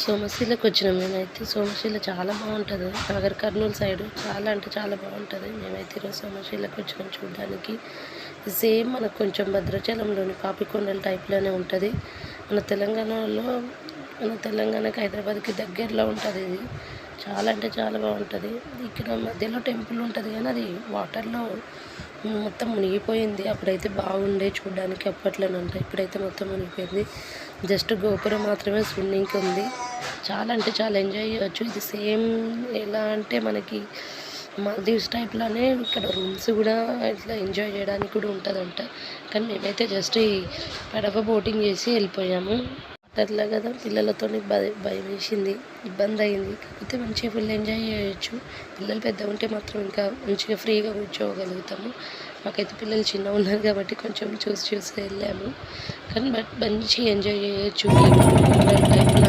సోమశిలకు వచ్చినాం మేమైతే. సోమశిల చాలా బాగుంటుంది. నాగర్ కర్నూలు సైడు చాలా అంటే చాలా బాగుంటుంది. మేమైతే ఈరోజు సోమశిలకు వచ్చినాం చూడడానికి. సేమ్ మనకు కొంచెం భద్రాచలంలోని పాపికొండల టైప్లోనే ఉంటుంది. మన తెలంగాణకి హైదరాబాద్కి దగ్గరలో ఉంటుంది. ఇది చాలా అంటే చాలా బాగుంటుంది. ఇక్కడ మధ్యలో టెంపుల్ ఉంటుంది కానీ అది వాటర్లో మొత్తం మునిగిపోయింది. అప్పుడైతే బాగుండే చూడడానికి అప్పట్లోనంట. ఇప్పుడైతే మొత్తం మునిగిపోయింది. జస్ట్ గోపురం మాత్రమే స్విమ్మింగ్కి ఉంది. చాలా అంటే చాలా ఎంజాయ్ చేయవచ్చు. ఇది సేమ్ ఎలా అంటే మనకి మాల్దీవ్స్ టైప్లోనే ఇక్కడ రూమ్స్ కూడా ఇట్లా ఎంజాయ్ చేయడానికి కూడా ఉంటుందంట. కానీ మేమైతే జస్ట్ ఈ పడవ బోటింగ్ చేసి వెళ్ళిపోయాము. వాటర్లో కదా పిల్లలతో భయం వేసింది, ఇబ్బంది అయింది. కాకపోతే మంచిగా ఫుల్ ఎంజాయ్ చేయొచ్చు. పిల్లలు పెద్దగా ఉంటే మాత్రం ఇంకా మంచిగా ఫ్రీగా కూర్చోగలుగుతాము. మాకైతే పిల్లలు చిన్నగా ఉన్నారు కాబట్టి కొంచెం చూసి వెళ్ళాము. కానీ మంచిగా ఎంజాయ్ చేయొచ్చు. ఈ టైప్లో